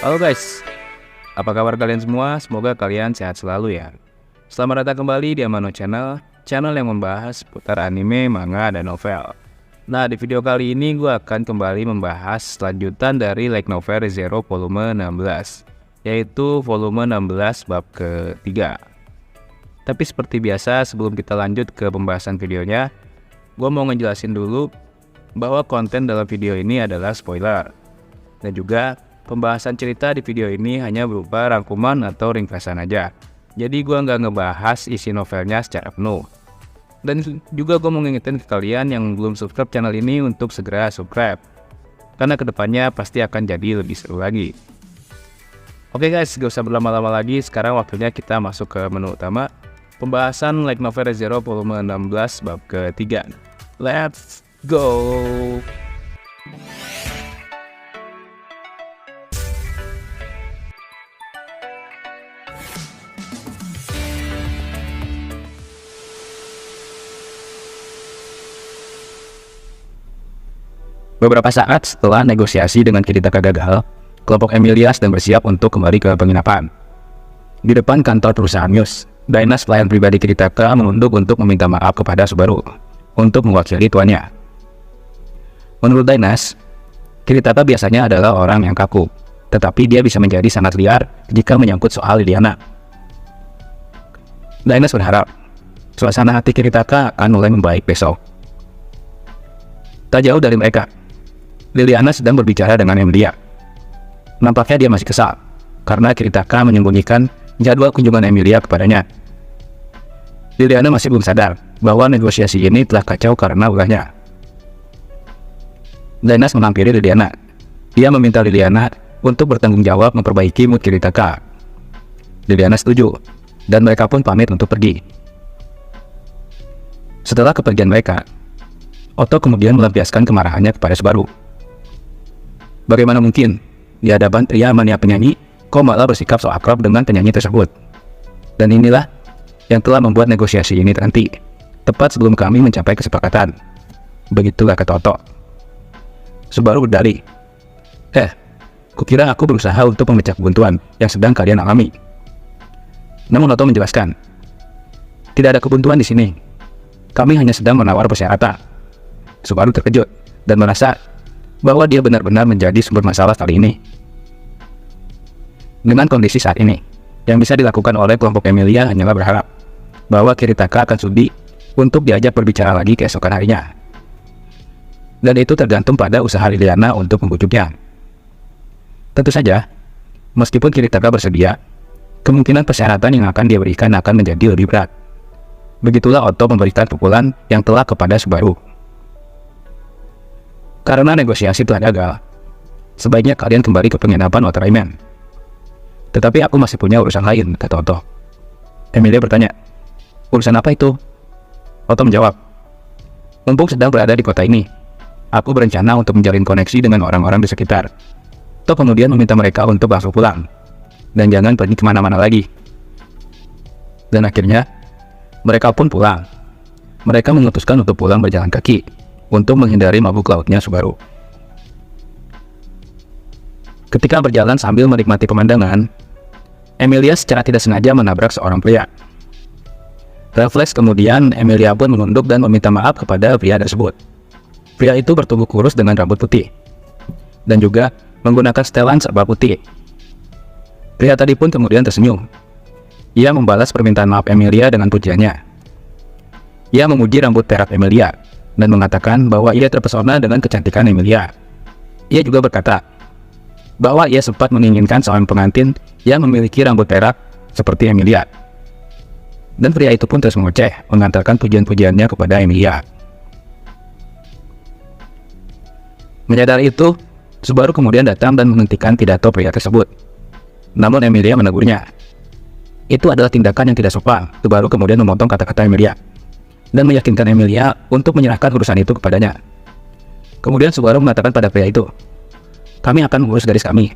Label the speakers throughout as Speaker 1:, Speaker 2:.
Speaker 1: Halo guys, apa kabar kalian semua? Semoga kalian sehat selalu ya. Selamat datang kembali di Amano Channel, channel yang membahas seputar anime, manga, dan novel. Nah, di video kali ini gue akan kembali membahas lanjutan dari Light Novel Re:Zero volume 16, yaitu volume 16 bab ketiga. Tapi seperti biasa, sebelum kita lanjut ke pembahasan videonya, gue mau ngejelasin dulu bahwa konten dalam video ini adalah spoiler. Dan juga pembahasan cerita di video ini hanya berupa rangkuman atau ringkasan aja. Jadi gue nggak ngebahas isi novelnya secara penuh. Dan juga gue mau ngingetin ke kalian yang belum subscribe channel ini untuk segera subscribe, karena kedepannya pasti akan jadi lebih seru lagi. Oke guys, gak usah berlama-lama lagi. Sekarang waktunya kita masuk ke menu utama, pembahasan Light Novel Re:Zero volume 16 bab ketiga. Let's go! Beberapa saat setelah negosiasi dengan Kiritaka gagal, kelompok Emilia sedang bersiap untuk kembali ke penginapan. Di depan kantor perusahaan Muse, Dynas pelayan pribadi Kiritaka menunduk untuk meminta maaf kepada Subaru untuk mewakili tuannya. Menurut Dynas, Kiritaka biasanya adalah orang yang kaku, tetapi dia bisa menjadi sangat liar jika menyangkut soal Liliana. Dynas berharap suasana hati Kiritaka akan mulai membaik besok. Tak jauh dari mereka, Liliana sedang berbicara dengan Emilia. Nampaknya dia masih kesal karena Kiritaka menyembunyikan jadwal kunjungan Emilia kepadanya. Liliana masih belum sadar bahwa negosiasi ini telah kacau karena ulahnya. Dynas menghampiri Liliana. Dia meminta Liliana untuk bertanggung jawab memperbaiki mood Kiritaka. Liliana setuju, dan mereka pun pamit untuk pergi. Setelah kepergian mereka, Otto kemudian melampiaskan kemarahannya kepada Subaru. Bagaimana mungkin di hadapan pria mania penyanyi, kau malah bersikap so akrab dengan penyanyi tersebut? Dan inilah yang telah membuat negosiasi ini terhenti, tepat sebelum kami mencapai kesepakatan. Begitulah kata Otto. Subaru berdalih, kukira aku berusaha untuk memecah kebuntuan yang sedang kalian alami. Namun Otto menjelaskan, tidak ada kebuntuan di sini. Kami hanya sedang menawar persyaratan. Subaru terkejut dan merasa bahwa dia benar-benar menjadi sumber masalah kali ini. Dengan kondisi saat ini, yang bisa dilakukan oleh kelompok Emilia hanyalah berharap bahwa Kiritaka akan sudi untuk diajak berbicara lagi keesokan harinya. Dan itu tergantung pada usaha Liliana untuk membujuknya. Tentu saja, meskipun Kiritaka bersedia, kemungkinan persyaratan yang akan dia berikan akan menjadi lebih berat. Begitulah Otto memberikan pukulan yang telak kepada Subaru. Karena negosiasi telah gagal, sebaiknya kalian kembali ke penginapan Ultraman. Tetapi aku masih punya urusan lain, kata Otto. Emilia bertanya, urusan apa itu? Otto menjawab, mumpung sedang berada di kota ini, aku berencana untuk menjalin koneksi dengan orang-orang di sekitar. Otto kemudian meminta mereka untuk langsung pulang, dan jangan pergi kemana-mana lagi. Dan akhirnya, mereka pun pulang. Mereka memutuskan untuk pulang berjalan kaki, untuk menghindari mabuk lautnya Subaru. Ketika berjalan sambil menikmati pemandangan, Emilia secara tidak sengaja menabrak seorang pria. Refleks kemudian, Emilia pun menunduk dan meminta maaf kepada pria tersebut. Pria itu bertubuh kurus dengan rambut putih, dan juga menggunakan setelan serba putih. Pria tadi pun kemudian tersenyum. Ia membalas permintaan maaf Emilia dengan pujiannya. Ia memuji rambut perak Emilia, dan mengatakan bahwa ia terpesona dengan kecantikan Emilia. Ia juga berkata bahwa ia sempat menginginkan seorang pengantin yang memiliki rambut perak seperti Emilia. Dan pria itu pun terus mengoceh, mengantarkan pujian-pujiannya kepada Emilia. Menyadari itu, Subaru kemudian datang dan menghentikan pidato pria tersebut. Namun Emilia menegurnya. Itu adalah tindakan yang tidak sopan. Subaru kemudian memotong kata-kata Emilia dan meyakinkan Emilia untuk menyerahkan urusan itu kepadanya. Kemudian Subaru mengatakan pada pria itu, kami akan mengurus garis kami,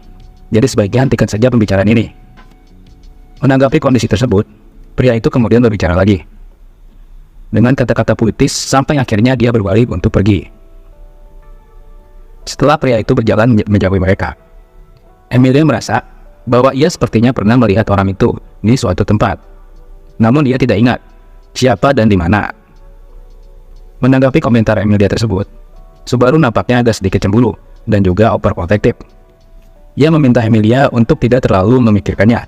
Speaker 1: jadi sebaiknya hentikan saja pembicaraan ini. Menanggapi kondisi tersebut, pria itu kemudian berbicara lagi, dengan kata-kata puitis sampai akhirnya dia berbalik untuk pergi. Setelah pria itu berjalan menjauhi mereka, Emilia merasa bahwa ia sepertinya pernah melihat orang itu di suatu tempat. Namun dia tidak ingat siapa dan di mana. Menanggapi komentar Emilia tersebut, Subaru nampaknya agak sedikit cemburu dan juga overprotective. Ia meminta Emilia untuk tidak terlalu memikirkannya.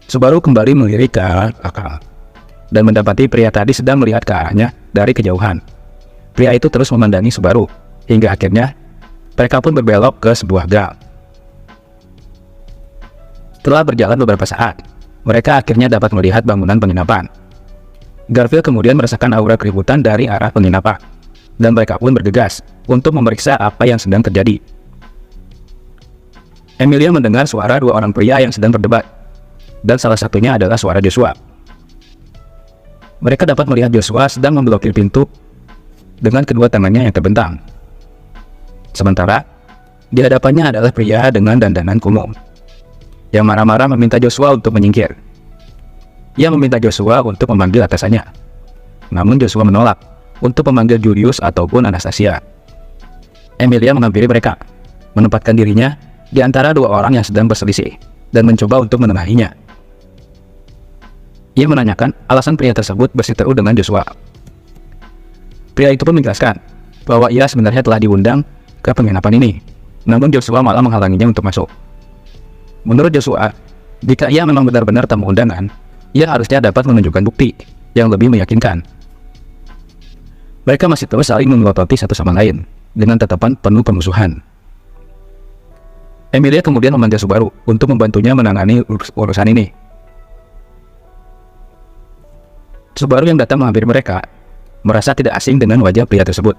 Speaker 1: Subaru kembali melirik ke arah belakang dan mendapati pria tadi sedang melihat ke arahnya dari kejauhan. Pria itu terus memandangi Subaru hingga akhirnya mereka pun berbelok ke sebuah gang. Setelah berjalan beberapa saat, mereka akhirnya dapat melihat bangunan penginapan. Garfield kemudian merasakan aura keributan dari arah penginapan, dan mereka pun bergegas untuk memeriksa apa yang sedang terjadi. Emilia mendengar suara dua orang pria yang sedang berdebat, dan salah satunya adalah suara Joshua. Mereka dapat melihat Joshua sedang memblokir pintu dengan kedua tangannya yang terbentang. Sementara, di hadapannya adalah pria dengan dandanan kumuh yang marah-marah meminta Joshua untuk menyingkir. Ia meminta Joshua untuk memanggil atasannya. Namun Joshua menolak untuk memanggil Julius ataupun Anastasia. Emilia menghampiri mereka, menempatkan dirinya di antara dua orang yang sedang berselisih dan mencoba untuk menengahinya. Ia menanyakan alasan pria tersebut berseteru dengan Joshua. Pria itu pun menjelaskan bahwa ia sebenarnya telah diundang ke penginapan ini, namun Joshua malah menghalanginya untuk masuk. Menurut Joshua, jika ia memang benar-benar tamu undangan, ia harusnya dapat menunjukkan bukti yang lebih meyakinkan. Mereka masih terus saling melototi satu sama lain dengan tatapan penuh permusuhan. Emilia kemudian memanggil Subaru untuk membantunya menangani urusan ini. Subaru yang datang menghampiri mereka merasa tidak asing dengan wajah pria tersebut.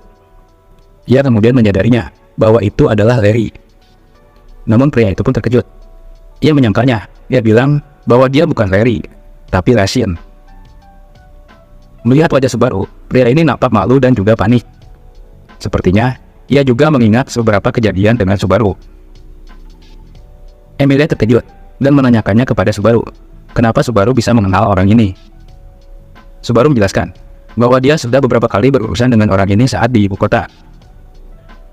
Speaker 1: Ia kemudian menyadarinya bahwa itu adalah Larry. Namun pria itu pun terkejut. Ia menyangkalnya. Ia bilang bahwa dia bukan Larry, tapi Racine. Melihat wajah Subaru, pria ini nampak malu dan juga panik. Sepertinya ia juga mengingat beberapa kejadian dengan Subaru. Emilia terkejut dan menanyakannya kepada Subaru, kenapa Subaru bisa mengenal orang ini. Subaru menjelaskan bahwa dia sudah beberapa kali berurusan dengan orang ini saat di ibu kota.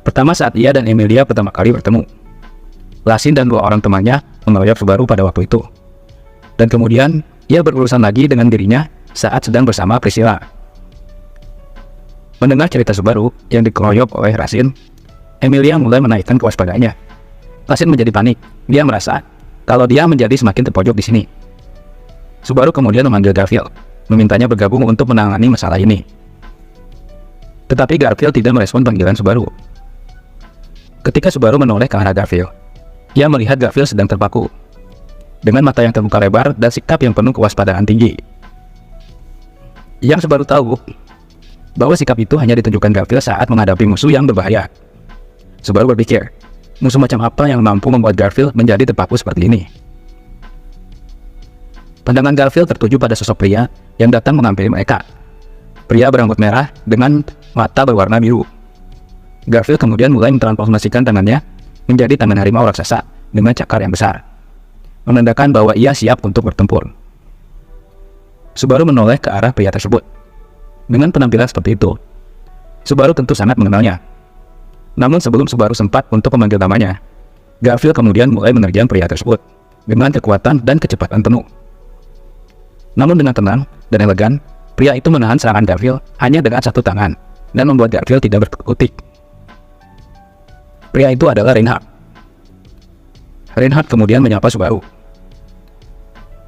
Speaker 1: Pertama saat ia dan Emilia pertama kali bertemu, Racine dan dua orang temannya mengeroyok Subaru pada waktu itu. Dan kemudian ia berurusan lagi dengan dirinya saat sedang bersama Priscilla. Mendengar cerita Subaru yang dikeroyok oleh Racine, Emilia mulai menaikkan kewaspadaannya. Racine menjadi panik. Dia merasa kalau dia menjadi semakin terpojok di sini. Subaru kemudian memanggil Garfield, memintanya bergabung untuk menangani masalah ini. Tetapi Garfield tidak merespon panggilan Subaru. Ketika Subaru menoleh ke arah Garfield, ia melihat Garfield sedang terpaku, dengan mata yang terbuka lebar dan sikap yang penuh kewaspadaan tinggi. Yang Subaru tahu bahwa sikap itu hanya ditunjukkan Garfield saat menghadapi musuh yang berbahaya. Subaru berpikir, musuh macam apa yang mampu membuat Garfield menjadi terpaku seperti ini? Pandangan Garfield tertuju pada sosok pria yang datang menghampiri mereka. Pria berambut merah dengan mata berwarna biru. Garfield kemudian mulai mentransformasikan tangannya menjadi tangan harimau raksasa dengan cakar yang besar, menandakan bahwa ia siap untuk bertempur. Subaru menoleh ke arah pria tersebut. Dengan penampilan seperti itu, Subaru tentu sangat mengenalnya. Namun sebelum Subaru sempat untuk memanggil namanya, Garfield kemudian mulai menerjang pria tersebut dengan kekuatan dan kecepatan penuh. Namun dengan tenang dan elegan, pria itu menahan serangan Garfield hanya dengan satu tangan dan membuat Garfield tidak berkutik. Pria itu adalah Reinhardt. Reinhardt kemudian menyapa Subaru.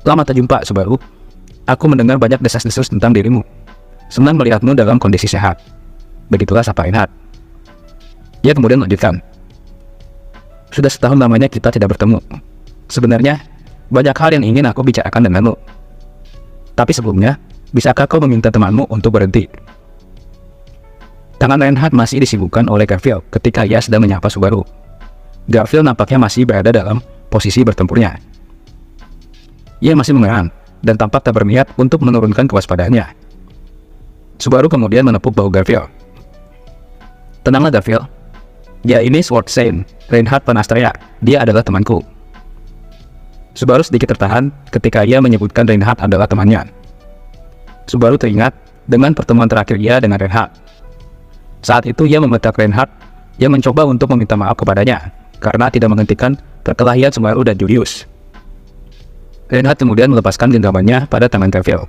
Speaker 1: Selamat berjumpa, Subaru. Aku mendengar banyak desas-desus tentang dirimu. Senang melihatmu dalam kondisi sehat. Begitulah sapa Reinhardt. Ia kemudian melanjutkan. Sudah setahun lamanya kita tidak bertemu. Sebenarnya, banyak hal yang ingin aku bicarakan denganmu. Tapi sebelumnya, bisakah kau meminta temanmu untuk berhenti? Tangan Reinhardt masih disibukkan oleh Garfield ketika ia sedang menyapa Subaru. Garfield nampaknya masih berada dalam posisi bertempurnya. Ia masih mengerang dan tampak tak berniat untuk menurunkan kewaspadaannya. Subaru kemudian menepuk bahu Garfield. Tenanglah Garfield. Ya, ini Sword Saint, Reinhardt Panastria. Dia adalah temanku. Subaru sedikit tertahan ketika ia menyebutkan Reinhardt adalah temannya. Subaru teringat dengan pertemuan terakhir ia dengan Reinhardt. Saat itu ia membentak Reinhardt yang mencoba untuk meminta maaf kepadanya karena tidak menghentikan perkelahian Subaru dan Julius. Reinhardt kemudian melepaskan genggamannya pada tangan Garfield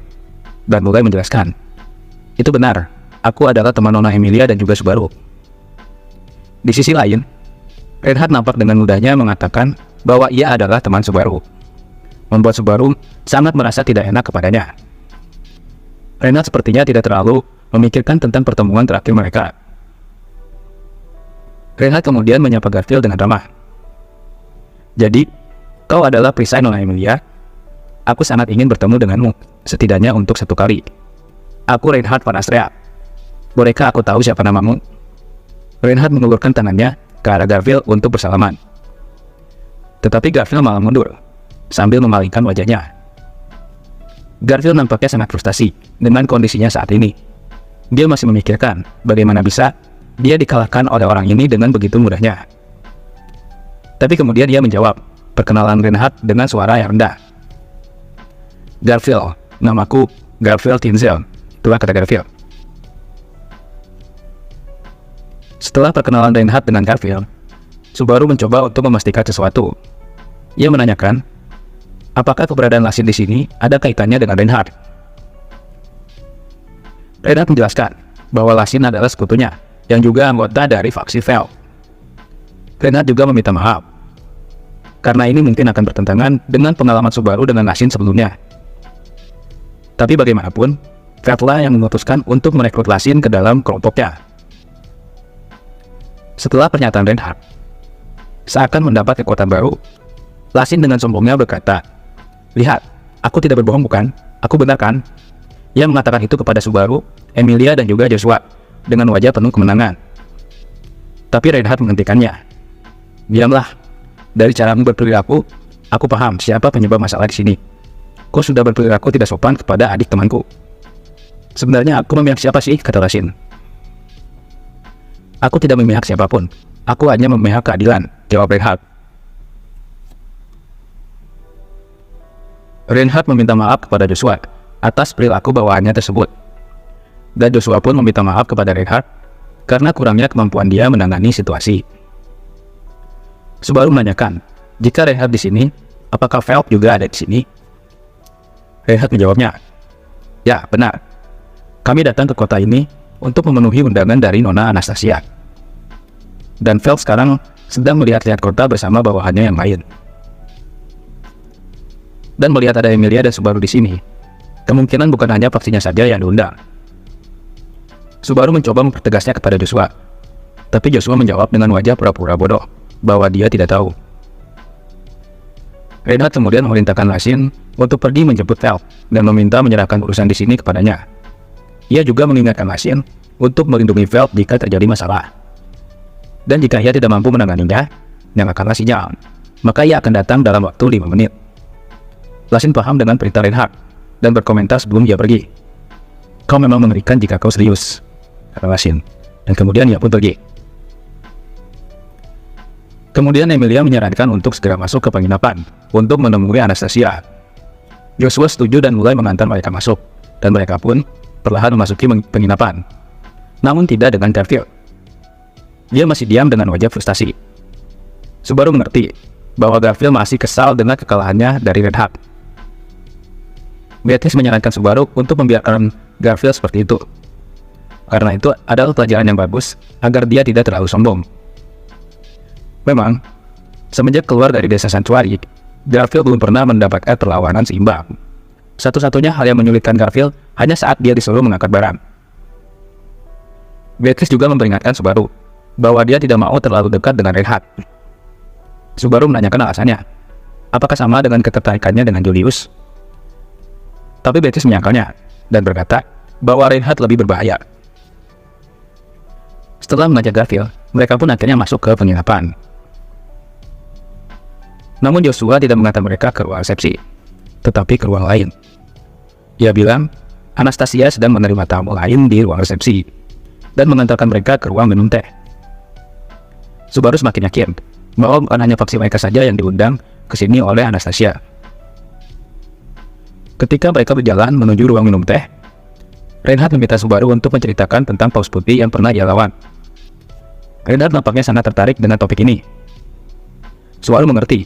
Speaker 1: dan mulai menjelaskan, "Itu benar, aku adalah teman Nona Emilia dan juga Subaru." Di sisi lain, Reinhardt nampak dengan mudahnya mengatakan bahwa ia adalah teman Subaru, membuat Subaru sangat merasa tidak enak kepadanya. Reinhardt sepertinya tidak terlalu memikirkan tentang pertemuan terakhir mereka. Reinhardt kemudian menyapa Garfield dengan ramah. "Jadi, kau adalah perisai Nona Emilia? Aku sangat ingin bertemu denganmu, setidaknya untuk satu kali. Aku Reinhardt Van Astrea. Bolehkah aku tahu siapa namamu?" Reinhardt mengulurkan tangannya ke arah Garfield untuk bersalaman. Tetapi Garfield malah mundur, sambil memalingkan wajahnya. Garfield nampaknya sangat frustasi dengan kondisinya saat ini. Dia masih memikirkan bagaimana bisa dia dikalahkan oleh orang ini dengan begitu mudahnya. Tapi kemudian dia menjawab perkenalan Reinhardt dengan suara yang rendah. "Garfield, namaku Garfield Tinzel," itulah kata Garfield. Setelah perkenalan Reinhardt dengan Garfield, Subaru mencoba untuk memastikan sesuatu. Ia menanyakan, apakah keberadaan Lasin di sini ada kaitannya dengan Reinhardt. Reinhardt menjelaskan bahwa Lasin adalah sekutunya, yang juga anggota dari faksi Veld. Reinhardt juga meminta maaf, karena ini mungkin akan bertentangan dengan pengalaman Subaru dengan Lasin sebelumnya. Tapi bagaimanapun, Veldlah yang memutuskan untuk merekrut Lasin ke dalam kelompoknya. Setelah pernyataan Reinhardt, seakan mendapat kekuatan baru, Lasin dengan sombongnya berkata, "Lihat, aku tidak berbohong bukan? Aku benar kan?" Ia mengatakan itu kepada Subaru, Emilia dan juga Joshua dengan wajah penuh kemenangan. Tapi Reinhardt menghentikannya. "Diamlah. Dari caramu berperilaku, aku paham siapa penyebab masalah di sini. Kau sudah berperilaku tidak sopan kepada adik temanku." "Sebenarnya aku memihak siapa sih?" kata Lasin. "Aku tidak memihak siapapun. Aku hanya memihak keadilan," jawab Reinhardt. Reinhardt meminta maaf kepada Joshua atas perilaku bawahannya tersebut. Dan Joshua pun meminta maaf kepada Reinhardt karena kurangnya kemampuan dia menangani situasi. Subaru menanyakan, jika Reinhardt di sini, apakah Veld juga ada di sini? Reinhardt menjawabnya, "Ya, benar. Kami datang ke kota ini untuk memenuhi undangan dari Nona Anastasia. Dan Veld sekarang sedang melihat-lihat kota bersama bawahannya yang lain. Dan melihat ada Emilia dan Subaru di sini, kemungkinan bukan hanya faksinya saja yang diundang." Subaru mencoba mempertegasnya kepada Joshua, tapi Joshua menjawab dengan wajah pura-pura bodoh bahwa dia tidak tahu. Reinhardt kemudian memerintahkan Lasin untuk pergi menjemput Veld dan meminta menyerahkan urusan di sini kepadanya. Ia juga mengingatkan Lasin untuk melindungi Veld jika terjadi masalah. Dan jika ia tidak mampu menanganinya, nyalakanlah sinyal, maka ia akan datang dalam waktu 5 menit. Lasin paham dengan perintah Reinhardt dan berkomentar sebelum dia pergi. "Kau memang mengerikan jika kau serius," kata Lasin, dan kemudian ia pun pergi. Kemudian Emilia menyarankan untuk segera masuk ke penginapan untuk menemui Anastasia. Joshua setuju dan mulai mengantar mereka masuk, dan mereka pun perlahan memasuki penginapan. Namun tidak dengan Garfield. Dia masih diam dengan wajah frustasi. Subaru mengerti bahwa Garfield masih kesal dengan kekalahannya dari Reinhardt. Beatrice menyarankan Subaru untuk membiarkan Garfield seperti itu, karena itu adalah pelajaran yang bagus agar dia tidak terlalu sombong. Memang, semenjak keluar dari desa Santuari, Garfield belum pernah mendapatkan perlawanan seimbang. Satu-satunya hal yang menyulitkan Garfield hanya saat dia disuruh mengangkat barang. Beatrice juga memperingatkan Subaru bahwa dia tidak mau terlalu dekat dengan Reinhardt. Subaru menanyakan alasannya, apakah sama dengan ketertarikannya dengan Julius? Tapi Beatrice menyangkalnya dan berkata bahwa Reinhardt lebih berbahaya. Setelah mengajak Garfield, mereka pun akhirnya masuk ke penginapan. Namun Joshua tidak mengantar mereka ke ruang resepsi, tetapi ke ruang lain. Ia bilang Anastasia sedang menerima tamu lain di ruang resepsi dan mengantarkan mereka ke ruang minum teh. Subaru semakin yakin bahwa bukan hanya faksi mereka saja yang diundang ke sini oleh Anastasia. Ketika mereka berjalan menuju ruang minum teh, Reinhardt meminta Subaru untuk menceritakan tentang Paus Putih yang pernah ia lawan. Reinhardt nampaknya sangat tertarik dengan topik ini. Subaru mengerti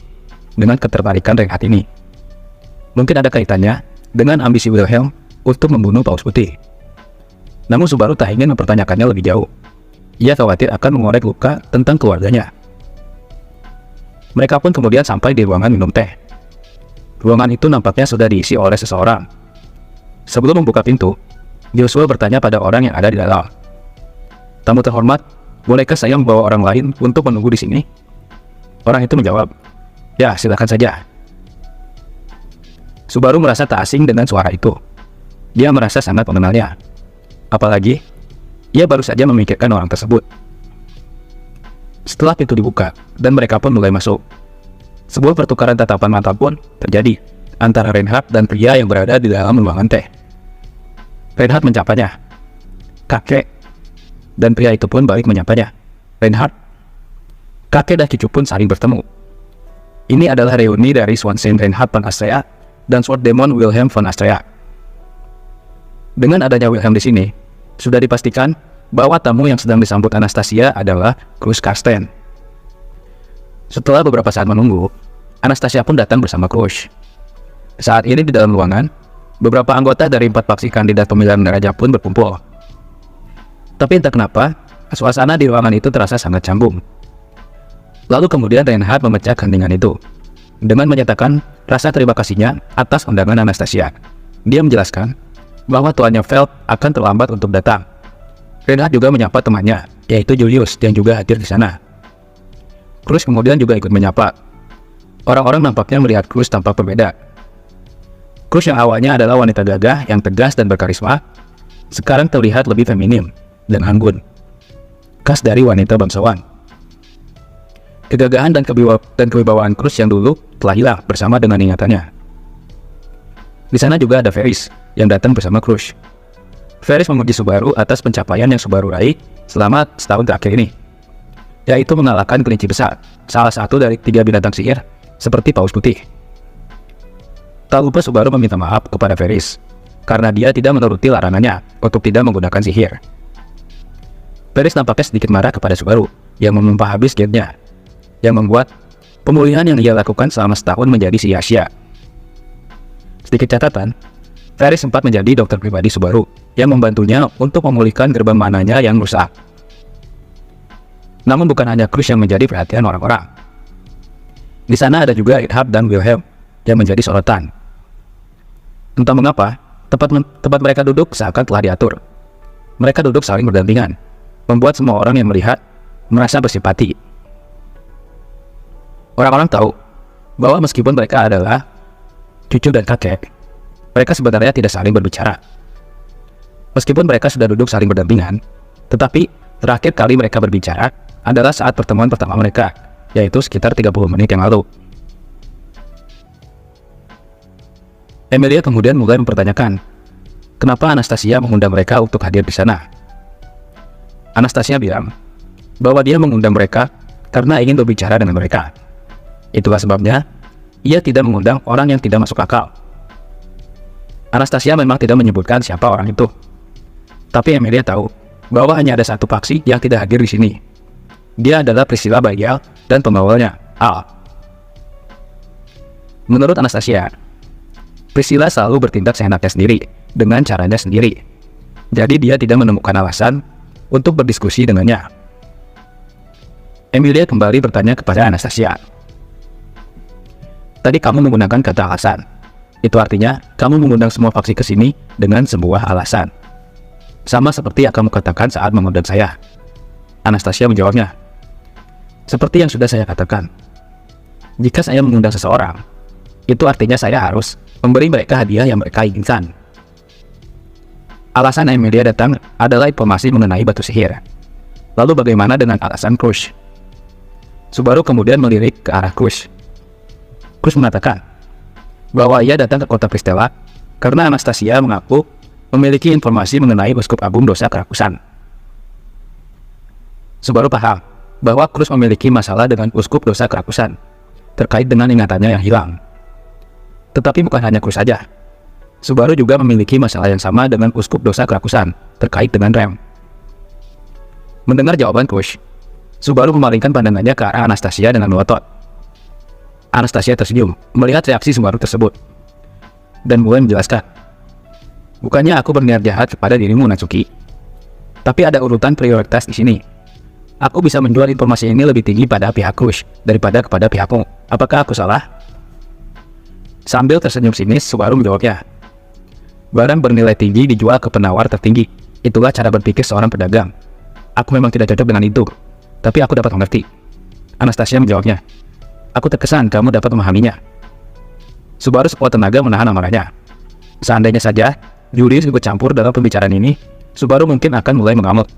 Speaker 1: dengan ketertarikan Reinhardt ini. Mungkin ada kaitannya dengan ambisi Wilhelm untuk membunuh Paus Putih. Namun Subaru tak ingin mempertanyakannya lebih jauh. Ia khawatir akan mengorek luka tentang keluarganya. Mereka pun kemudian sampai di ruangan minum teh. Ruangan itu nampaknya sudah diisi oleh seseorang. Sebelum membuka pintu, Joshua bertanya pada orang yang ada di dalam. "Tamu terhormat, bolehkah saya membawa orang lain untuk menunggu di sini?" Orang itu menjawab, "Ya, silakan saja." Subaru merasa tak asing dengan suara itu. Dia merasa sangat mengenalnya. Apalagi, ia baru saja memikirkan orang tersebut. Setelah pintu dibuka, dan mereka pun mulai masuk, sebuah pertukaran tatapan mata pun terjadi antara Reinhardt dan pria yang berada di dalam ruangan teh. Reinhardt menyapanya, "Kakek," dan pria itu pun balik menyapanya, "Reinhardt." Kakek dan cucu pun saling bertemu. Ini adalah reuni dari Swanson Reinhardt von Astrea dan Sword Demon Wilhelm von Astrea. Dengan adanya Wilhelm di sini, sudah dipastikan bahwa tamu yang sedang disambut Anastasia adalah Cruz Carsten. Setelah beberapa saat menunggu, Anastasia pun datang bersama Cruz. Saat ini di dalam ruangan, beberapa anggota dari 4 faksi kandidat pemilihan raja pun berkumpul. Tapi entah kenapa, suasana di ruangan itu terasa sangat canggung. Lalu kemudian Reinhardt memecah keheningan itu dengan menyatakan rasa terima kasihnya atas undangan Anastasia. Dia menjelaskan bahwa tuannya Feld akan terlambat untuk datang. Reinhardt juga menyapa temannya, yaitu Julius, yang juga hadir di sana. Cruz kemudian juga ikut menyapa. Orang-orang nampaknya melihat Cruz tampak berbeda. Cruz yang awalnya adalah wanita gagah yang tegas dan berkarisma, sekarang terlihat lebih feminim dan anggun, khas dari wanita bangsawan. Kegagahan dan kewibawaan Cruz yang dulu telah hilang bersama dengan ingatannya. Di sana juga ada Ferris yang datang bersama Cruz. Ferris memuji Subaru atas pencapaian yang Subaru raih selama setahun terakhir ini, yaitu mengalahkan kelinci besar, salah satu dari 3 binatang sihir seperti Paus Putih. Tak lupa Subaru meminta maaf kepada Ferris karena dia tidak menuruti larangannya untuk tidak menggunakan sihir. Ferris nampaknya sedikit marah kepada Subaru yang menumpah habis gennya, yang membuat pemulihan yang ia lakukan selama setahun menjadi sia-sia. Sedikit catatan, Ferris sempat menjadi dokter pribadi Subaru yang membantunya untuk memulihkan gerbang mananya yang rusak. Namun bukan hanya Cruz yang menjadi perhatian orang-orang. Di sana ada juga Reinhardt dan Wilhelm yang menjadi sorotan. Entah mengapa, tempat mereka duduk seakan telah diatur. Mereka duduk saling berdampingan, membuat semua orang yang melihat merasa bersimpati. Orang-orang tahu bahwa meskipun mereka adalah cucu dan kakek, mereka sebenarnya tidak saling berbicara. Meskipun mereka sudah duduk saling berdampingan, tetapi terakhir kali mereka berbicara adalah saat pertemuan pertama mereka, yaitu sekitar 30 menit yang lalu. Emilia kemudian mulai mempertanyakan, kenapa Anastasia mengundang mereka untuk hadir di sana. Anastasia bilang bahwa dia mengundang mereka karena ingin berbicara dengan mereka. Itulah sebabnya ia tidak mengundang orang yang tidak masuk akal. Anastasia memang tidak menyebutkan siapa orang itu. Tapi Emilia tahu bahwa hanya ada satu faksi yang tidak hadir di sini. Dia adalah Priscilla Bagial dan pengawalnya, Al. Menurut Anastasia, Priscilla selalu bertindak seenaknya sendiri, dengan caranya sendiri. Jadi dia tidak menemukan alasan untuk berdiskusi dengannya. Emilia kembali bertanya kepada Anastasia. Tadi kamu menggunakan kata alasan. Itu artinya kamu mengundang semua faksi ke sini dengan sebuah alasan. Sama seperti yang kamu katakan saat mengundang saya. Anastasia menjawabnya. Seperti yang sudah saya katakan. Jika saya mengundang seseorang, itu artinya saya harus memberi mereka hadiah yang mereka inginkan. Alasan Emilia datang adalah informasi mengenai batu sihir. Lalu bagaimana dengan alasan Cruz? Subaru kemudian melirik ke arah Cruz. Cruz mengatakan bahwa ia datang ke kota Pristella karena Anastasia mengaku memiliki informasi mengenai Uskup Agung Dosa Kerakusan. Subaru paham bahwa Cruz memiliki masalah dengan Uskup Dosa Kerakusan terkait dengan ingatannya yang hilang. Tetapi bukan hanya Cruz saja. Subaru juga memiliki masalah yang sama dengan Uskup Dosa Kerakusan terkait dengan Rem. Mendengar jawaban Cruz, Subaru memalingkan pandangannya ke arah Anastasia dengan melotot. Anastasia tersenyum melihat reaksi Subaru tersebut dan mulai menjelaskan, "Bukannya aku berniat jahat kepada dirimu, Natsuki. Tapi ada urutan prioritas di sini. Aku bisa menjual informasi ini lebih tinggi pada pihak Crush daripada kepada pihakmu. Apakah aku salah?" Sambil tersenyum sinis, Subaru menjawabnya, "Barang bernilai tinggi dijual ke penawar tertinggi. Itulah cara berpikir seorang pedagang. Aku memang tidak cocok dengan itu, tapi aku dapat mengerti." Anastasia menjawabnya, "Aku terkesan kamu dapat memahaminya." Subaru sekuat tenaga menahan amarahnya. Seandainya saja Julius ikut campur dalam pembicaraan ini, Subaru mungkin akan mulai mengamuk.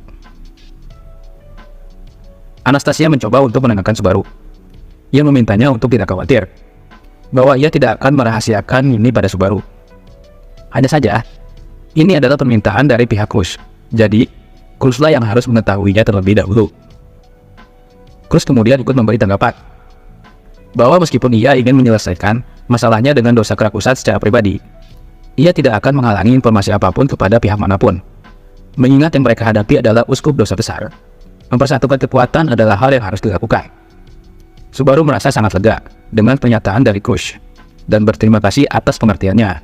Speaker 1: Anastasia mencoba untuk menenangkan Subaru. Ia memintanya untuk tidak khawatir, bahwa ia tidak akan merahasiakan ini pada Subaru. Hanya saja, ini adalah permintaan dari pihak Crush, jadi Crushlah yang harus mengetahuinya terlebih dahulu. Crush kemudian ikut memberi tanggapan, bahwa meskipun ia ingin menyelesaikan masalahnya dengan dosa kerakusan secara pribadi, ia tidak akan menghalangi informasi apapun kepada pihak manapun. Mengingat yang mereka hadapi adalah uskup dosa besar, mempersatukan kekuatan adalah hal yang harus dilakukan. Subaru merasa sangat lega dengan pernyataan dari Crush, dan berterima kasih atas pengertiannya.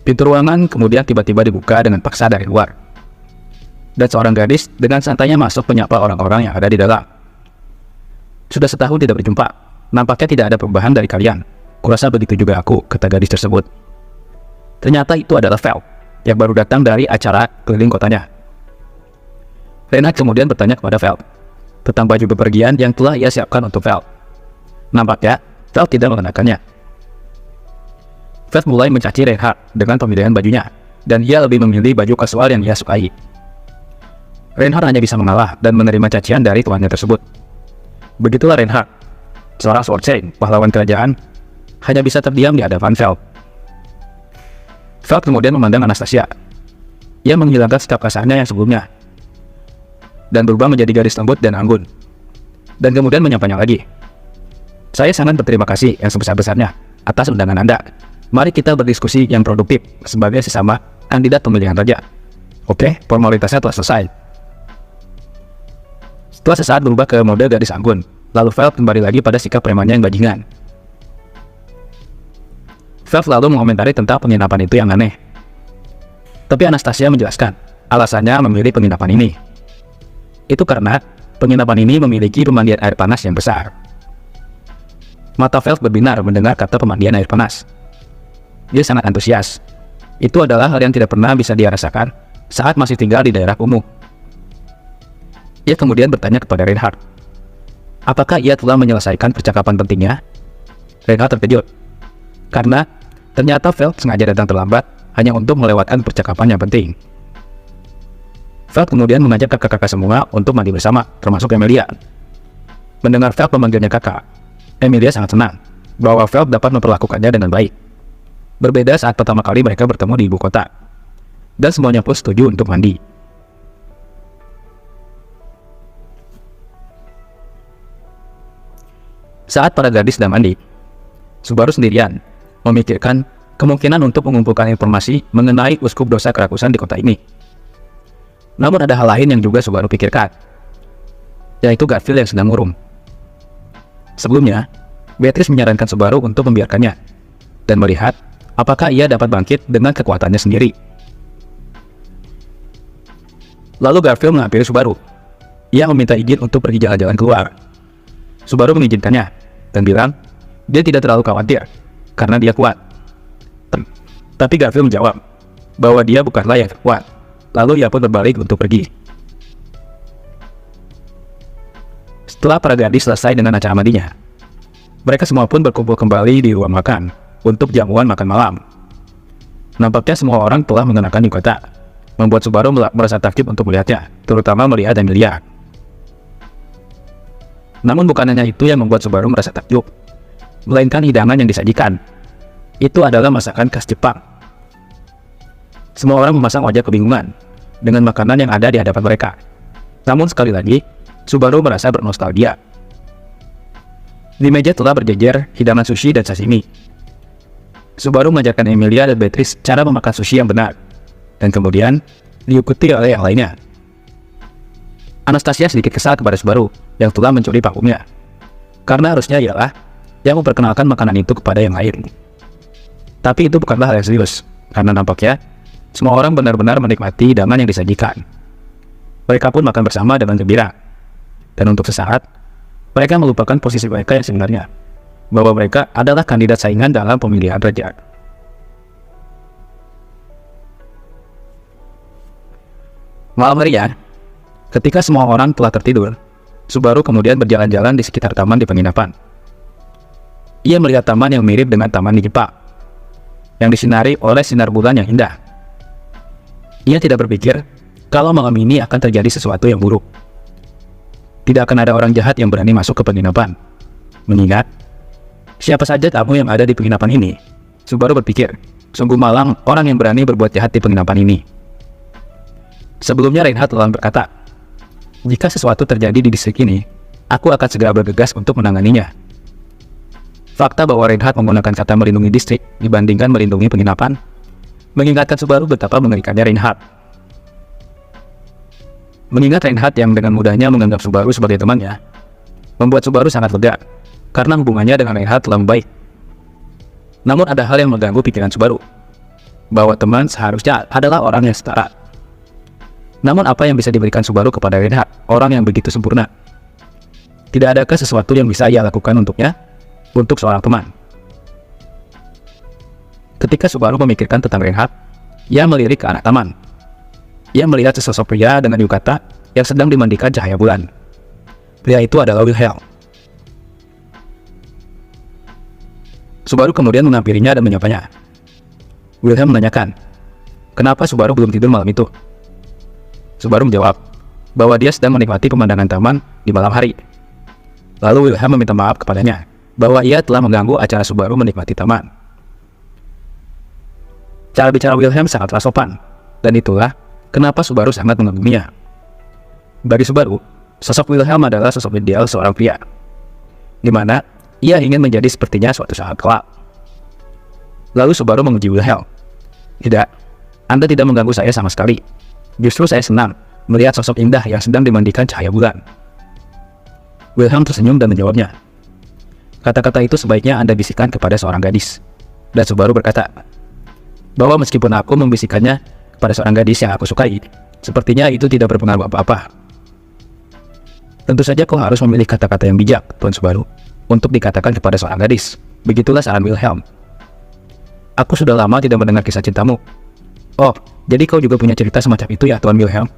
Speaker 1: Pintu ruangan kemudian tiba-tiba dibuka dengan paksa dari luar, dan seorang gadis dengan santainya masuk menyapa orang-orang yang ada di dalam. "Sudah setahun tidak berjumpa, nampaknya tidak ada perubahan dari kalian. Kurasa begitu juga aku," kata gadis tersebut. Ternyata itu adalah Vel, yang baru datang dari acara keliling kotanya. Reinhardt kemudian bertanya kepada Vel tentang baju bepergian yang telah ia siapkan untuk Vel. Nampaknya Vel tidak mengenakannya. Vel mulai mencaci Reinhardt dengan pemilihan bajunya, dan ia lebih memilih baju kasual yang ia sukai. Reinhardt hanya bisa mengalah dan menerima cacian dari tuannya tersebut. Begitulah Reinhardt, seorang Swordsman, pahlawan kerajaan, hanya bisa terdiam di hadapan Vel. Vel kemudian memandang Anastasia. Ia menghilangkan sikap kasarnya yang sebelumnya, dan berubah menjadi gadis lembut dan anggun. Dan kemudian menyapanya lagi. "Saya sangat berterima kasih yang sebesar-besarnya atas undangan Anda. Mari kita berdiskusi yang produktif sebagai sesama kandidat pemilihan raja. Oke, formalitasnya telah selesai." Setelah sesaat berubah ke mode gadis anggun, lalu Vel kembali lagi pada sikap premannya yang bajingan. Vel lalu mengomentari tentang penginapan itu yang aneh. Tapi Anastasia menjelaskan, alasannya memilih penginapan ini. Itu karena penginapan ini memiliki pemandian air panas yang besar. Mata Vel berbinar mendengar kata pemandian air panas. Dia sangat antusias. Itu adalah hal yang tidak pernah bisa dia rasakan saat masih tinggal di daerah kumuh. Ia kemudian bertanya kepada Reinhardt, apakah ia telah menyelesaikan percakapan pentingnya? Reinhardt terkejut, karena ternyata Vel sengaja datang terlambat hanya untuk melewatkan percakapan yang penting. Vel kemudian mengajak kakak-kakak semua untuk mandi bersama, termasuk Emilia. Mendengar Vel memanggilnya kakak, Emilia sangat senang bahwa Vel dapat memperlakukannya dengan baik. Berbeda saat pertama kali mereka bertemu di ibu kota, dan semuanya pun setuju untuk mandi. Saat para gadis sedang mandi, Subaru sendirian memikirkan kemungkinan untuk mengumpulkan informasi mengenai uskup dosa kerakusan di kota ini. Namun ada hal lain yang juga Subaru pikirkan, yaitu Garfield yang sedang murung. Sebelumnya, Beatrice menyarankan Subaru untuk membiarkannya dan melihat apakah ia dapat bangkit dengan kekuatannya sendiri. Lalu Garfield menghampiri Subaru. Ia meminta izin untuk pergi jalan-jalan keluar. Subaru mengizinkannya dan bilang dia tidak terlalu khawatir karena dia kuat. Tapi Garfield menjawab bahwa dia bukanlah yang kuat. Lalu ia pun berbalik untuk pergi. Setelah para gadis selesai dengan acara mandinya, mereka semua pun berkumpul kembali di ruang makan untuk jamuan makan malam. Nampaknya semua orang telah mengenakan yukata, membuat Subaru merasa takjub untuk melihatnya, terutama melihat Emilia. Namun bukan hanya itu yang membuat Subaru merasa takjub, melainkan hidangan yang disajikan. Itu adalah masakan khas Jepang. Semua orang memasang wajah kebingungan dengan makanan yang ada di hadapan mereka. Namun sekali lagi, Subaru merasa bernostalgia. Di meja telah berjejer hidangan sushi dan sashimi. Subaru mengajarkan Emilia dan Beatrice cara memakan sushi yang benar, dan kemudian diikuti oleh yang lainnya. Anastasia sedikit kesal kepada Subaru yang telah mencuri parfumnya. Karena harusnya ialah yang memperkenalkan makanan itu kepada yang lain. Tapi itu bukanlah hal yang serius, karena nampaknya semua orang benar-benar menikmati hidangan yang disajikan. Mereka pun makan bersama dengan gembira. Dan untuk sesaat, mereka melupakan posisi mereka yang sebenarnya, bahwa mereka adalah kandidat saingan dalam pemilihan raja. Malam harinya, ketika semua orang telah tertidur, Subaru kemudian berjalan-jalan di sekitar taman di penginapan. Ia melihat taman yang mirip dengan taman di Jepang, yang disinari oleh sinar bulan yang indah. Ia tidak berpikir kalau malam ini akan terjadi sesuatu yang buruk. Tidak akan ada orang jahat yang berani masuk ke penginapan. Mengingat, siapa saja tamu yang ada di penginapan ini, Subaru berpikir, sungguh malang orang yang berani berbuat jahat di penginapan ini. Sebelumnya Reinhardt telah berkata, jika sesuatu terjadi di distrik ini, aku akan segera bergegas untuk menanganinya. Fakta bahwa Reinhardt menggunakan kata melindungi distrik dibandingkan melindungi penginapan, mengingatkan Subaru betapa mengerikannya Reinhardt. Mengingat Reinhardt yang dengan mudahnya menganggap Subaru sebagai temannya, membuat Subaru sangat lega, karena hubungannya dengan Reinhardt telah membaik. Namun ada hal yang mengganggu pikiran Subaru, bahwa teman seharusnya adalah orang yang setara. Namun apa yang bisa diberikan Subaru kepada Reinhardt, orang yang begitu sempurna? Tidak adakah sesuatu yang bisa ia lakukan untuknya, untuk seorang teman? Ketika Subaru memikirkan tentang Reinhardt, ia melirik ke arah taman. Ia melihat sesosok pria dengan yukata yang sedang dimandikan cahaya bulan. Pria itu adalah Wilhelm. Subaru kemudian menghampirinya dan menyapanya. Wilhelm menanyakan, kenapa Subaru belum tidur malam itu? Subaru menjawab, bahwa dia sedang menikmati pemandangan taman di malam hari. Lalu Wilhelm meminta maaf kepadanya, bahwa ia telah mengganggu acara Subaru menikmati taman. Cara bicara Wilhelm sangatlah sopan, dan itulah kenapa Subaru sangat mengaguminya. Bagi Subaru, sosok Wilhelm adalah sosok ideal seorang pria, di mana ia ingin menjadi sepertinya suatu saat kelak. Lalu Subaru menguji Wilhelm. Tidak, Anda tidak mengganggu saya sama sekali. Justru saya senang melihat sosok indah yang sedang dimandikan cahaya bulan. Wilhelm tersenyum dan menjawabnya, kata-kata itu sebaiknya Anda bisikkan kepada seorang gadis. Dan Subaru berkata, bahwa meskipun aku membisikkannya pada seorang gadis yang aku sukai, sepertinya itu tidak berpengaruh apa-apa. Tentu saja kau harus memilih kata-kata yang bijak, Tuan Subaru, untuk dikatakan kepada seorang gadis. Begitulah saran Wilhelm. Aku sudah lama tidak mendengar kisah cintamu. Oh, jadi kau juga punya cerita semacam itu ya, Tuan Wilhelm?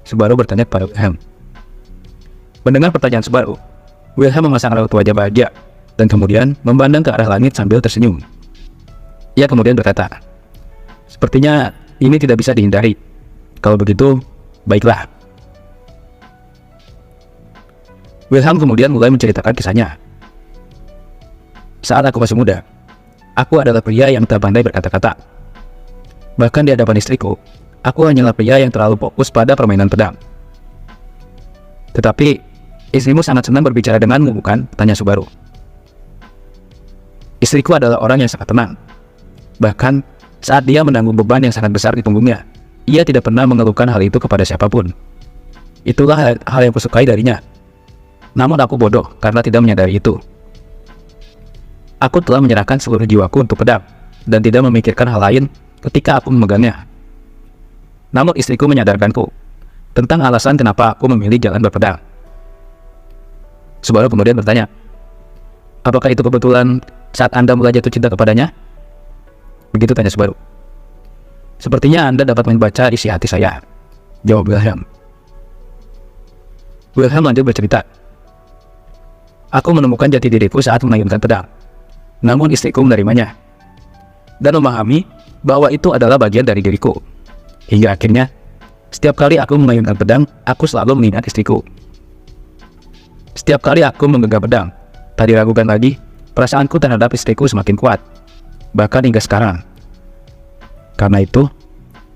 Speaker 1: Subaru bertanya kepada Wilhelm. Mendengar pertanyaan Subaru, Wilhelm memasang raut wajah bahagia, dan kemudian memandang ke arah langit sambil tersenyum. Ia kemudian berkata, sepertinya ini tidak bisa dihindari. Kalau begitu, baiklah. Wilhelm kemudian mulai menceritakan kisahnya. Saat aku masih muda, aku adalah pria yang tak pandai berkata-kata. Bahkan di hadapan istriku, aku hanyalah pria yang terlalu fokus pada permainan pedang. Tetapi, istrimu sangat senang berbicara denganmu, bukan? Tanya Subaru. Istriku adalah orang yang sangat tenang. Bahkan, saat dia menanggung beban yang sangat besar di punggungnya, ia tidak pernah mengeluhkan hal itu kepada siapapun. Itulah hal yang kusukai darinya. Namun aku bodoh karena tidak menyadari itu. Aku telah menyerahkan seluruh jiwaku untuk pedang, dan tidak memikirkan hal lain ketika aku memegangnya. Namun istriku menyadarkanku tentang alasan kenapa aku memilih jalan berpedang. Subaru kemudian bertanya, apakah itu kebetulan saat Anda mulai jatuh cinta kepadanya? Begitu tanya Subaru. Sepertinya Anda dapat membaca isi hati saya, jawab Wilhelm. Wilhelm lanjut bercerita. Aku menemukan jati diriku saat mengayunkan pedang. Namun istriku menerimanya dan memahami bahwa itu adalah bagian dari diriku. Hingga akhirnya, setiap kali aku mengayunkan pedang, aku selalu mengingat istriku. Setiap kali aku menggenggam pedang, tak diragukan lagi, perasaanku terhadap istriku semakin kuat. Bahkan hingga sekarang. Karena itu,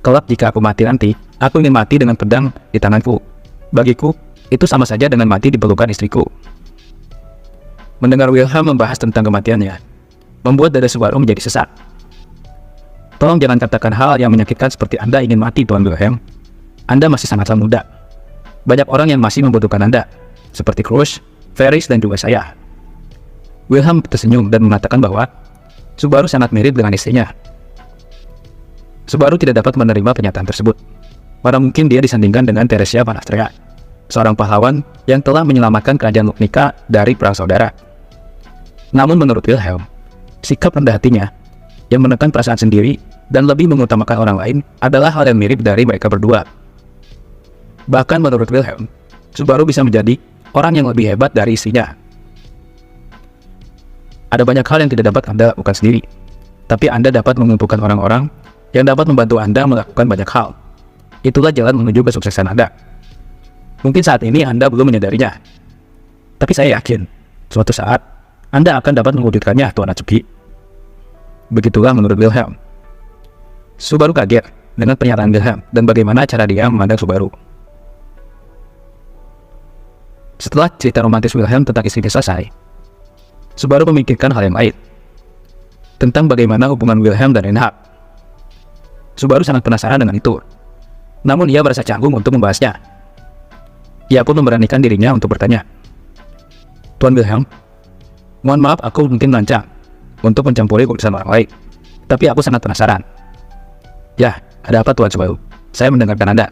Speaker 1: kelak jika aku mati nanti, aku ingin mati dengan pedang di tanganku. Bagiku, itu sama saja dengan mati di pelukan istriku. Mendengar Wilhelm membahas tentang kematiannya, membuat dada Subaru menjadi sesak. Tolong jangan katakan hal yang menyakitkan seperti Anda ingin mati, Tuan Wilhelm. Anda masih sangatlah muda. Banyak orang yang masih membutuhkan Anda, seperti Cruz, Ferris, dan juga saya. Wilhelm tersenyum dan mengatakan bahwa Subaru sangat mirip dengan istrinya. Subaru tidak dapat menerima pernyataan tersebut. Mana mungkin dia disandingkan dengan Teresia van Astrea, seorang pahlawan yang telah menyelamatkan kerajaan Lucknica dari perang saudara. Namun menurut Wilhelm, sikap rendah hatinya yang menekan perasaan sendiri dan lebih mengutamakan orang lain adalah hal yang mirip dari mereka berdua. Bahkan menurut Wilhelm, Subaru bisa menjadi orang yang lebih hebat dari istrinya. Ada banyak hal yang tidak dapat Anda lakukan sendiri, tapi Anda dapat mengumpulkan orang-orang yang dapat membantu Anda melakukan banyak hal. Itulah jalan menuju kesuksesan Anda. Mungkin saat ini Anda belum menyadarinya, tapi saya yakin suatu saat Anda akan dapat mewujudkannya, Tuan Natsuki. Begitulah menurut Wilhelm. Subaru kaget dengan pernyataan Wilhelm dan bagaimana cara dia memandang Subaru. Setelah cerita romantis Wilhelm tentang istrinya selesai, Subaru memikirkan hal yang lain, tentang bagaimana hubungan Wilhelm dan Reinhard. Subaru sangat penasaran dengan itu, namun ia merasa canggung untuk membahasnya. Ia pun memberanikan dirinya untuk bertanya, "Tuan Wilhelm, mohon maaf aku mungkin lancang untuk mencampuri urusan orang lain, tapi aku sangat penasaran." "Ya, ada apa Tuan Subaru? Saya mendengarkan Anda,"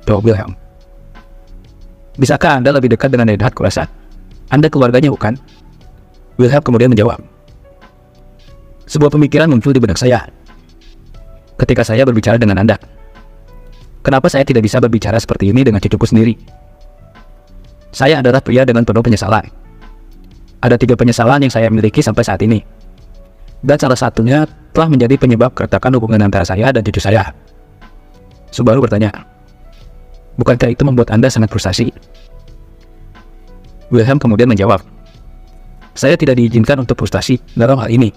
Speaker 1: jawab Wilhelm. "Bisakah Anda lebih dekat dengan Reinhard kurasa? Anda keluarganya bukan?" Wilhelm kemudian menjawab, "Sebuah pemikiran muncul di benak saya ketika saya berbicara dengan Anda. Kenapa saya tidak bisa berbicara seperti ini dengan cucuku sendiri? Saya adalah pria dengan penuh penyesalan. Ada 3 penyesalan yang saya miliki sampai saat ini. Dan salah satunya telah menjadi penyebab keretakan hubungan antara saya dan cucu saya." Subaru bertanya, "Bukankah itu membuat Anda sangat frustasi?" Wilhelm kemudian menjawab, "Saya tidak diizinkan untuk frustasi dalam hal ini.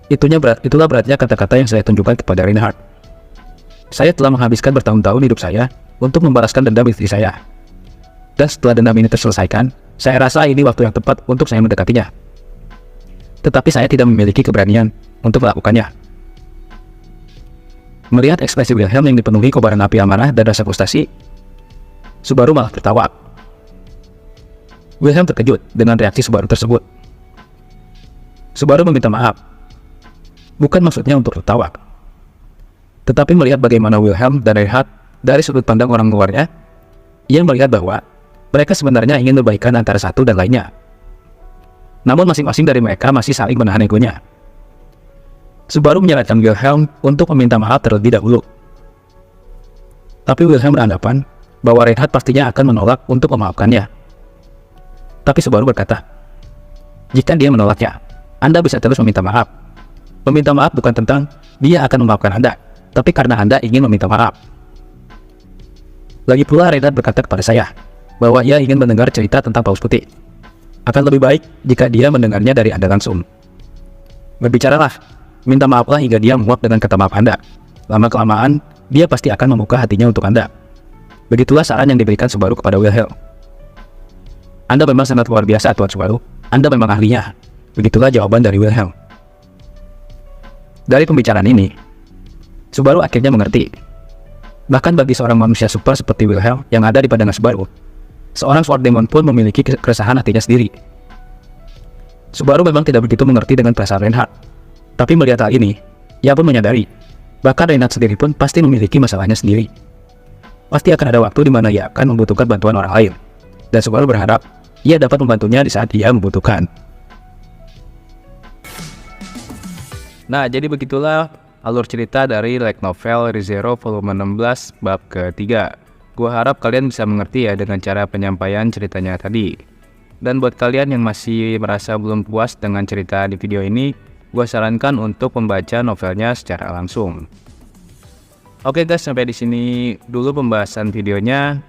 Speaker 1: Itulah beratnya kata-kata yang saya tunjukkan kepada Reinhard. Saya telah menghabiskan bertahun-tahun hidup saya untuk membalaskan dendam istri saya. Dan setelah dendam ini terselesaikan, saya rasa ini waktu yang tepat untuk saya mendekatinya. Tetapi saya tidak memiliki keberanian untuk melakukannya." Melihat ekspresi Wilhelm yang dipenuhi kobaran api amarah dan rasa frustasi, Subaru malah tertawa. Wilhelm terkejut dengan reaksi Subaru tersebut. Subaru meminta maaf. Bukan maksudnya untuk tertawa, tetapi melihat bagaimana Wilhelm dan Reinhard dari sudut pandang orang luarnya, ia melihat bahwa mereka sebenarnya ingin perbaikan antara satu dan lainnya. Namun masing-masing dari mereka masih saling menahan egonya. Subaru menyarankan Wilhelm untuk meminta maaf terlebih dahulu. Tapi Wilhelm beranggapan bahwa Reinhard pastinya akan menolak untuk memaafkannya. Tapi Subaru berkata, "Jika dia menolaknya, Anda bisa terus meminta maaf. Meminta maaf bukan tentang dia akan memaafkan Anda, tapi karena Anda ingin meminta maaf." Lagi pula Reinhard berkata kepada saya bahwa ia ingin mendengar cerita tentang Paus Putih. Akan lebih baik jika dia mendengarnya dari Anda langsung. Berbicaralah, minta maaflah hingga dia muak dengan kata maaf Anda. Lama-kelamaan, dia pasti akan membuka hatinya untuk Anda. Begitulah saran yang diberikan Subaru kepada Wilhelm. "Anda memang sangat luar biasa, Tuan Subaru. Anda memang ahlinya." Begitulah jawaban dari Wilhelm. Dari pembicaraan ini, Subaru akhirnya mengerti. Bahkan bagi seorang manusia super seperti Wilhelm yang ada di pandangan Subaru, seorang Sword Demon pun memiliki keresahan hatinya sendiri. Subaru memang tidak begitu mengerti dengan perasaan Reinhard, tapi melihat hal ini, ia pun menyadari bahkan Reinhard sendiri pun pasti memiliki masalahnya sendiri. Pasti akan ada waktu di mana ia akan membutuhkan bantuan orang lain, dan Subaru berharap ia dapat membantunya di saat ia membutuhkan. Nah, jadi begitulah alur cerita dari light novel ReZero volume 16 bab ketiga. Gua harap kalian bisa mengerti ya dengan cara penyampaian ceritanya tadi. Dan buat kalian yang masih merasa belum puas dengan cerita di video ini, gua sarankan untuk membaca novelnya secara langsung. Oke guys, sampai di sini dulu pembahasan videonya.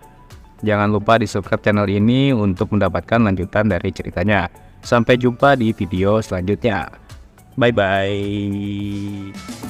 Speaker 1: Jangan lupa di subscribe channel ini untuk mendapatkan lanjutan dari ceritanya. Sampai jumpa di video selanjutnya. Bye-bye.